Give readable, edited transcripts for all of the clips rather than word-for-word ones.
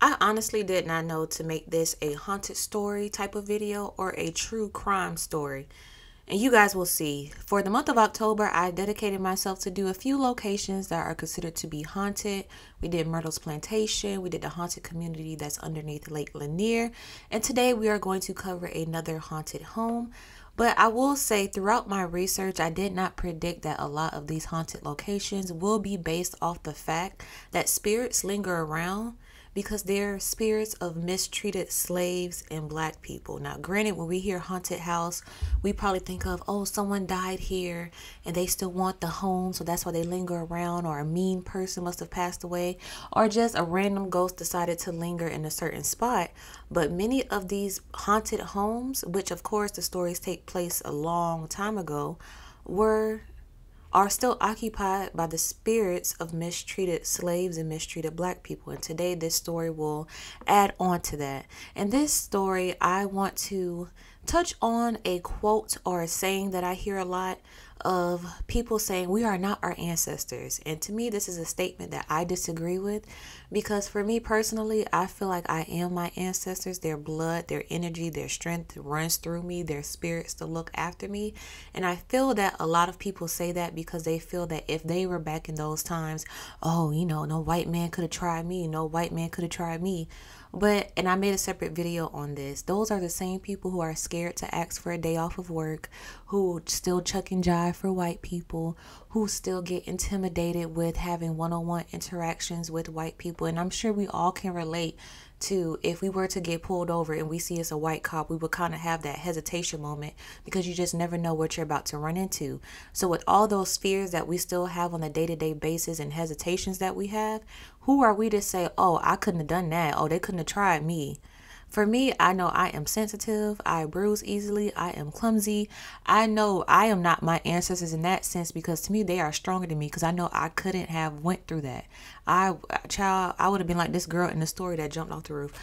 I honestly did not know to make this a haunted story type of video or a true crime story. And you guys will see. For the month of October, I dedicated myself to do a few locations that are considered to be haunted. We did Myrtle's Plantation. We did the haunted community that's underneath Lake Lanier. And today we are going to cover another haunted home. But I will say throughout my research, I did not predict that a lot of these haunted locations will be based off the fact that spirits linger around, because they're spirits of mistreated slaves and black people. Now, granted, when we hear haunted house, we probably think of, oh, someone died here and they still want the home, so that's why they linger around, or a mean person must have passed away, or just a random ghost decided to linger in a certain spot. But many of these haunted homes, which of course the stories take place a long time ago, are still occupied by the spirits of mistreated slaves and mistreated black people. And today this story will add on to that. In this story, I want to touch on a quote or a saying that I hear a lot of people saying, we are not our ancestors. And to me, this is a statement that I disagree with, because for me personally, I feel like I am my ancestors. Their blood, their energy, their strength runs through me, their spirits to look after me. And I feel that a lot of people say that because they feel that if they were back in those times, oh, you know, no white man could have tried me, no white man could have tried me. And I made a separate video on this. Those are the same people who are scared to ask for a day off of work, who still chuck and jive for white people, who still get intimidated with having one-on-one interactions with white people. And I'm sure we all can relate to, if we were to get pulled over and we see it's a white cop, we would kind of have that hesitation moment, because you just never know what you're about to run into. So with all those fears that we still have on a day-to-day basis and hesitations that we have, who are we to say, oh, I couldn't have done that, oh, they couldn't have tried me? For me, I know I am sensitive, I bruise easily, I am clumsy. I know I am not my ancestors in that sense, because to me, they are stronger than me, because I know I couldn't have went through that. I would have been like this girl in the story that jumped off the roof.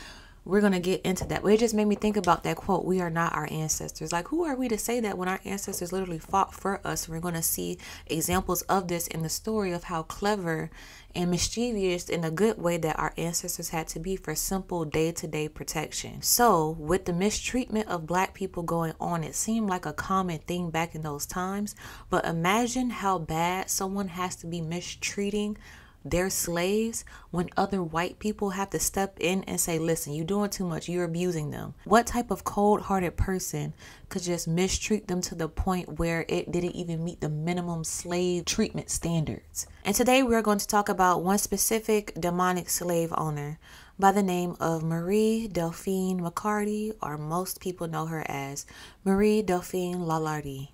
We're going to get into that. But it just made me think about that quote, we are not our ancestors. Like, who are we to say that when our ancestors literally fought for us? We're going to see examples of this in the story of how clever and mischievous in a good way that our ancestors had to be for simple day-to-day protection. So with the mistreatment of black people going on, it seemed like a common thing back in those times. But imagine how bad someone has to be mistreating their slaves when other white people have to step in and say, listen, you're doing too much, you're abusing them. What type of cold-hearted person could just mistreat them to the point where it didn't even meet the minimum slave treatment standards? And today we're going to talk about one specific demonic slave owner by the name of Marie Delphine McCarty, or most people know her as Marie Delphine LaLaurie.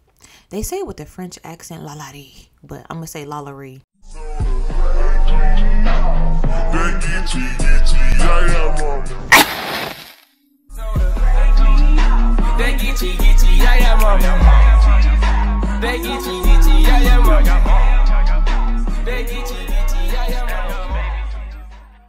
They say it with a French accent, LaLaurie, but I'm going to say LaLaurie.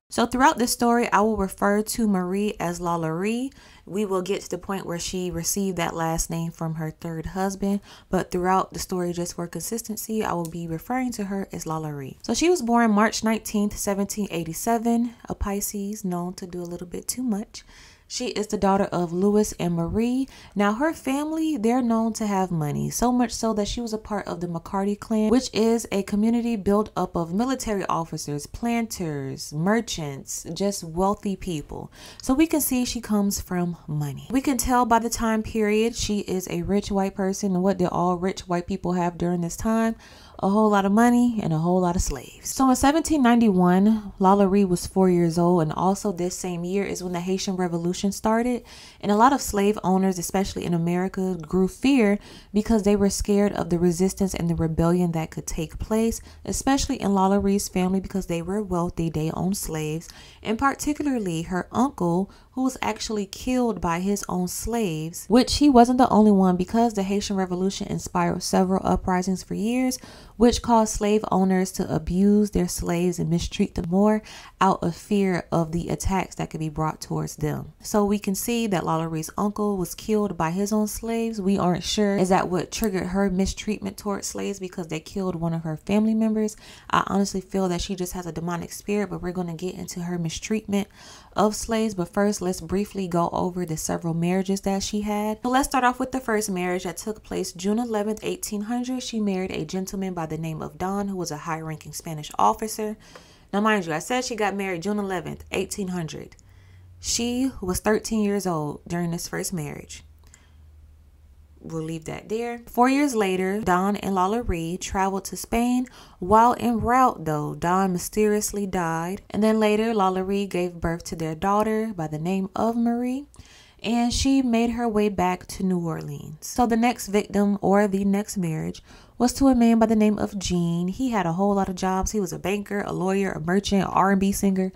So throughout this story, I will refer to Marie as LaLaurie. We will get to the point where she received that last name from her third husband. But throughout the story, just for consistency, I will be referring to her as LaLaurie. So she was born March 19th, 1787, a Pisces known to do a little bit too much. She is the daughter of Louis and Marie. Now, her family, they're known to have money, so much so that she was a part of the McCarty clan, which is a community built up of military officers, planters, merchants, just wealthy people. So we can see she comes from money. We can tell by the time period she is a rich white person. And what did all rich white people have during this time? A whole lot of money and a whole lot of slaves. So in 1791, LaLaurie was 4 years old, and also this same year is when the Haitian Revolution started, and a lot of slave owners, especially in America, grew fear because they were scared of the resistance and the rebellion that could take place, especially in LaLaurie's family, because they were wealthy, they owned slaves, and particularly her uncle, who was actually killed by his own slaves, which he wasn't the only one, because the Haitian Revolution inspired several uprisings for years, which caused slave owners to abuse their slaves and mistreat them more out of fear of the attacks that could be brought towards them. So we can see that LaLaurie's uncle was killed by his own slaves. We aren't sure is that what triggered her mistreatment towards slaves because they killed one of her family members. I honestly feel that she just has a demonic spirit, but we're going to get into her mistreatment of slaves, but first let's briefly go over the several marriages that she had. So let's start off with the first marriage that took place June 11th, 1800. She married a gentleman by the name of Don, who was a high-ranking Spanish officer. Now, mind you, I said she got married June 11th, 1800. She was 13 years old during this first marriage. We'll leave that there. 4 years later, Don and LaLaurie traveled to Spain. While en route, though, Don mysteriously died. And then later, LaLaurie gave birth to their daughter by the name of Marie. And she made her way back to New Orleans. So the next victim, or the next marriage, was to a man by the name of Gene. He had a whole lot of jobs. He was a banker, a lawyer, a merchant, R&B singer.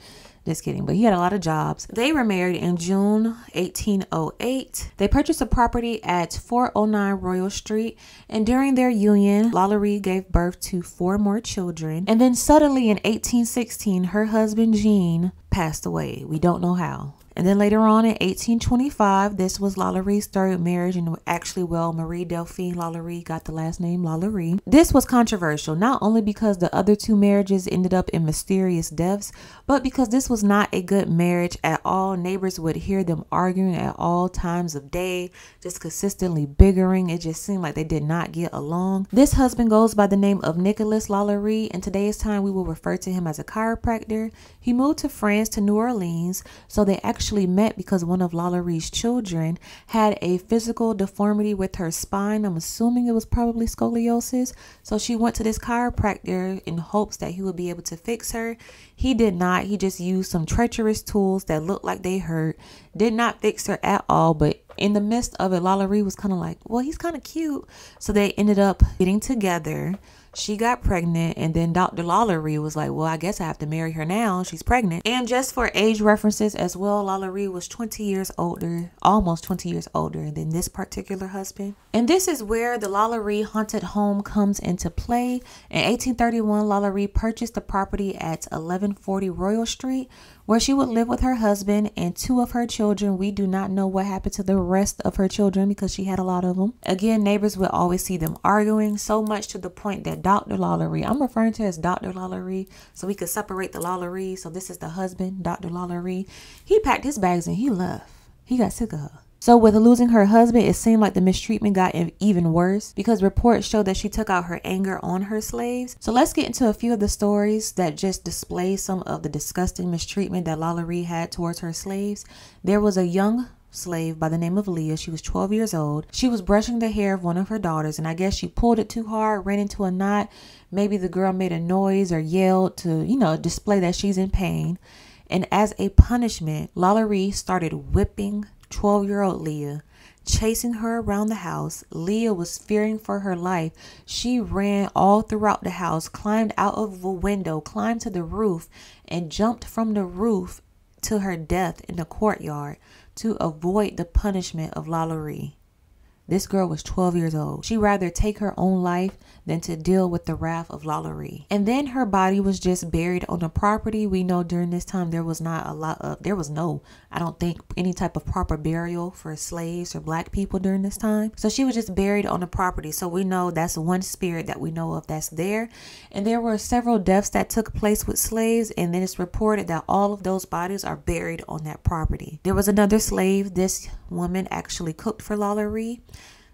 Just kidding, but he had a lot of jobs. They were married in June 1808. They purchased a property at 409 Royal Street, and during their union, LaLaurie gave birth to 4 more children. And then suddenly in 1816, her husband Gene passed away. We don't know how. And then later on in 1825, this was LaLaurie's third marriage, and actually, well, Marie Delphine LaLaurie got the last name LaLaurie. This was controversial, not only because the other 2 marriages ended up in mysterious deaths, but because this was not a good marriage at all. Neighbors would hear them arguing at all times of day, just consistently bickering. It just seemed like they did not get along. This husband goes by the name of Nicholas LaLaurie. In today's time, we will refer to him as a chiropractor. He moved to France, to New Orleans, so they actually met because one of LaLaurie's children had a physical deformity with her spine. I'm assuming it was probably scoliosis. So she went to this chiropractor in hopes that he would be able to fix her. He did not. He just used some treacherous tools that looked like they hurt. Did not fix her at all. But in the midst of it, LaLaurie was kind of like, well, he's kind of cute. So they ended up getting together. She got pregnant, and then Dr. LaLaurie was like, well, I guess I have to marry her now. She's pregnant. And just for age references as well, LaLaurie was 20 years older, almost 20 years older than this particular husband. And this is where the LaLaurie haunted home comes into play. In 1831, LaLaurie purchased the property at 1140 Royal Street, where she would live with her husband and 2 of her children. We do not know what happened to the rest of her children because she had a lot of them. Again, neighbors would always see them arguing, so much to the point that Dr. LaLaurie, I'm referring to as Dr. LaLaurie so we could separate the LaLaurie. So this is the husband, Dr. LaLaurie. He packed his bags and he left. He got sick of her. So with losing her husband, it seemed like the mistreatment got even worse because reports show that she took out her anger on her slaves. So let's get into a few of the stories that just display some of the disgusting mistreatment that LaLaurie had towards her slaves. There was a young slave by the name of Leah. She was 12 years old. She was brushing the hair of one of her daughters, and I guess she pulled it too hard, ran into a knot. Maybe the girl made a noise or yelled to, display that she's in pain. And as a punishment, LaLaurie started whipping 12-year-old Leah, chasing her around the house. Leah was fearing for her life. She ran all throughout the house, climbed out of a window, climbed to the roof, and jumped from the roof to her death in the courtyard to avoid the punishment of LaLaurie. This girl was 12 years old. She'd rather take her own life than to deal with the wrath of LaLaurie. And then her body was just buried on the property. We know during this time there was no, I don't think, any type of proper burial for slaves or black people during this time. So she was just buried on the property. So we know that's one spirit that we know of that's there. And there were several deaths that took place with slaves. And then it's reported that all of those bodies are buried on that property. There was another slave. This woman actually cooked for LaLaurie.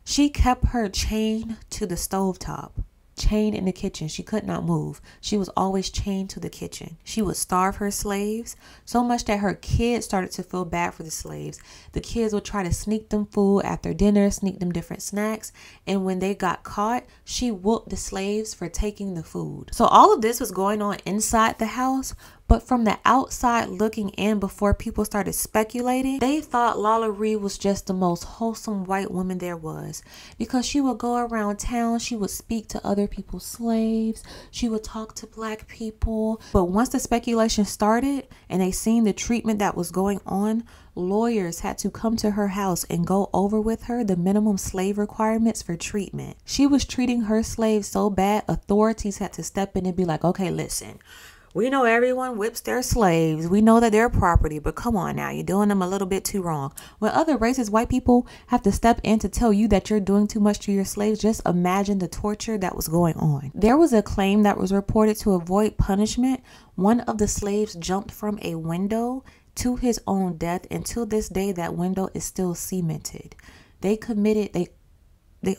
She kept her chained to the stovetop, chained in the kitchen. She could not move. She was always chained to the kitchen. She would starve her slaves so much that her kids started to feel bad for the slaves. The kids would try to sneak them food after dinner, sneak them different snacks. And when they got caught, she whooped the slaves for taking the food. So all of this was going on inside the house. But from the outside looking in, before people started speculating, they thought LaLaurie was just the most wholesome white woman there was, because she would go around town, she would speak to other people's slaves, she would talk to black people. But once the speculation started and they seen the treatment that was going on, lawyers had to come to her house and go over with her the minimum slave requirements for treatment. She was treating her slaves so bad, authorities had to step in and be like, okay, listen, we know everyone whips their slaves. We know that they're property, but come on now, you're doing them a little bit too wrong. When other races, white people, have to step in to tell you that you're doing too much to your slaves, just imagine the torture that was going on. There was a claim that was reported to avoid punishment. One of the slaves jumped from a window, to his own death. Until this day, that window is still cemented. They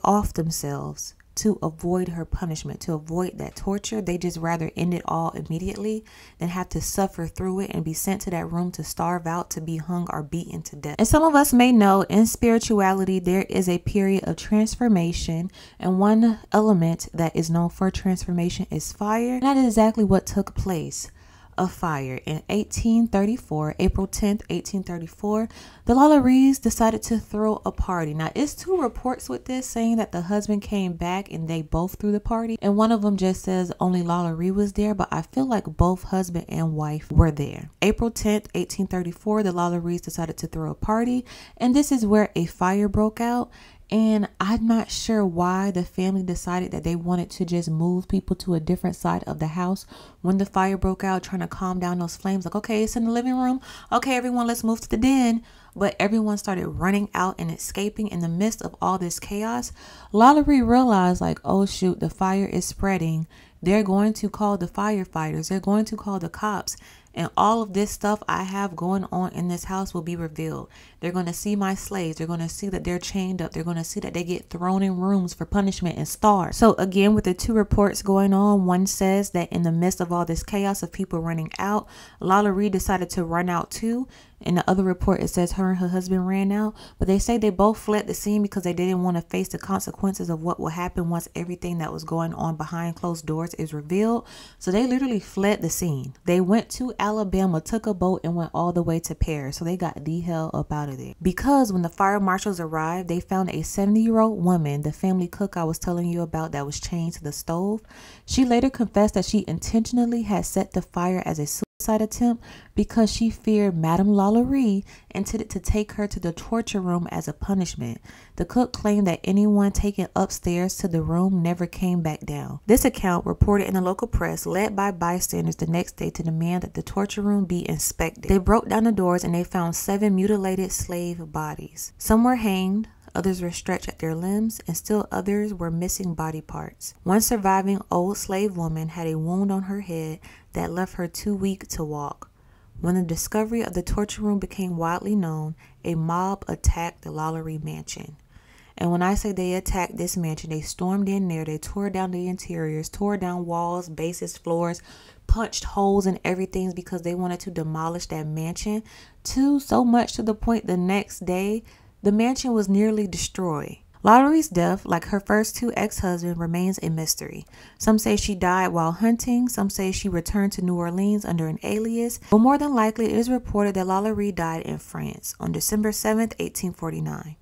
off themselves to avoid her punishment, to avoid that torture. They just rather end it all immediately than have to suffer through it and be sent to that room to starve out, to be hung or beaten to death. And some of us may know in spirituality there is a period of transformation, and one element that is known for transformation is fire. And that is exactly what took place. Of fire. In 1834, April 10th, 1834, the LaLauries decided to throw a party. Now, it's two reports with this saying that the husband came back and they both threw the party. And one of them just says only LaLaurie was there, but I feel like both husband and wife were there. April 10th, 1834, the LaLauries decided to throw a party, and this is where a fire broke out. And I'm not sure why the family decided that they wanted to just move people to a different side of the house when the fire broke out, trying to calm down those flames. Like, okay, it's in the living room. Okay, everyone, let's move to the den. But everyone started running out and escaping in the midst of all this chaos. LaLaurie realized, like, oh shoot, the fire is spreading. They're going to call the firefighters. They're going to call the cops. And all of this stuff I have going on in this house will be revealed. They're going to see my slaves. They're going to see that they're chained up. They're going to see that they get thrown in rooms for punishment and starved. So again, with the two reports going on, one says that in the midst of all this chaos of people running out, LaLaurie decided to run out too. In the other report, it says her and her husband ran out, but they say they both fled the scene because they didn't want to face the consequences of what will happen once everything that was going on behind closed doors is revealed. So they literally fled the scene. They went to Alabama, took a boat, and went all the way to Paris. So they got the hell up out of there. Because when the fire marshals arrived, they found a 70-year-old woman, the family cook I was telling you about, that was chained to the stove. She later confessed that she intentionally had set the fire as a suicide attempt because she feared Madame LaLaurie intended to take her to the torture room as a punishment. The cook claimed that anyone taken upstairs to the room never came back down. This account, reported in the local press, led by bystanders the next day to demand that the torture room be inspected. They broke down the doors and they found 7 mutilated slave bodies. Some were hanged, others were stretched at their limbs, and still others were missing body parts. One surviving old slave woman had a wound on her head that left her too weak to walk. When the discovery of the torture room became widely known, a mob attacked the LaLaurie mansion. And when I say they attacked this mansion, they stormed in there, they tore down the interiors, tore down walls, bases, floors, punched holes in everything because they wanted to demolish that mansion. So much to the point the next day, the mansion was nearly destroyed. LaLaurie's death, like her first 2 ex-husbands, remains a mystery. Some say she died while hunting. Some say she returned to New Orleans under an alias. But more than likely, it is reported that LaLaurie died in France on December 7th, 1849.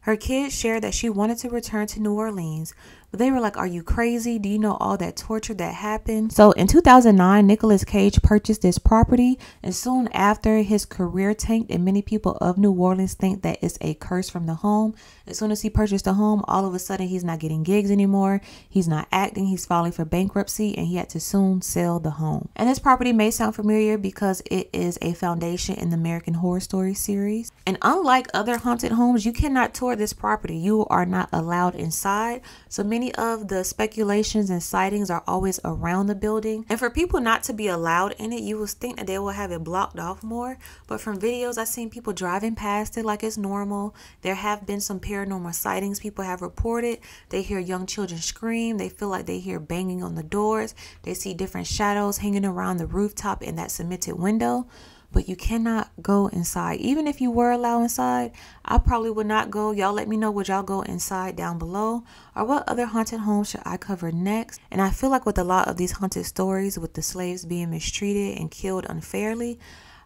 Her kids shared that she wanted to return to New Orleans, but they were like, are you crazy? Do you know all that torture that happened? So in 2009, Nicolas Cage purchased this property, and soon after, his career tanked, and many people of New Orleans think that it's a curse from the home. As soon as he purchased the home, all of a sudden he's not getting gigs anymore. He's not acting. He's filing for bankruptcy, and he had to soon sell the home. And this property may sound familiar because it is a foundation in the American Horror Story series. And unlike other haunted homes, you cannot tour this property. You are not allowed inside. So many of the speculations and sightings are always around the building. And for people not to be allowed in it, you would think that they will have it blocked off more. But from videos, I've seen people driving past it like it's normal. There have been some paranormal sightings people have reported. They hear young children scream. They feel like they hear banging on the doors. They see different shadows hanging around the rooftop in that cemented window. But you cannot go inside. Even if you were allowed inside, I probably would not go. Y'all let me know, would y'all go inside down below? Or what other haunted homes should I cover next? And I feel like with a lot of these haunted stories, with the slaves being mistreated and killed unfairly,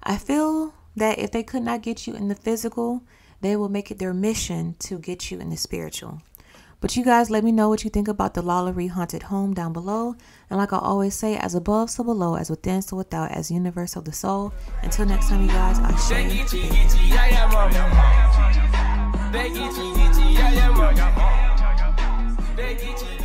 I feel that if they could not get you in the physical, they will make it their mission to get you in the spiritual. But you guys let me know what you think about the LaLaurie haunted home down below. And like I always say, as above, so below, as within, so without, as universe of the soul. Until next time, you guys, I show you.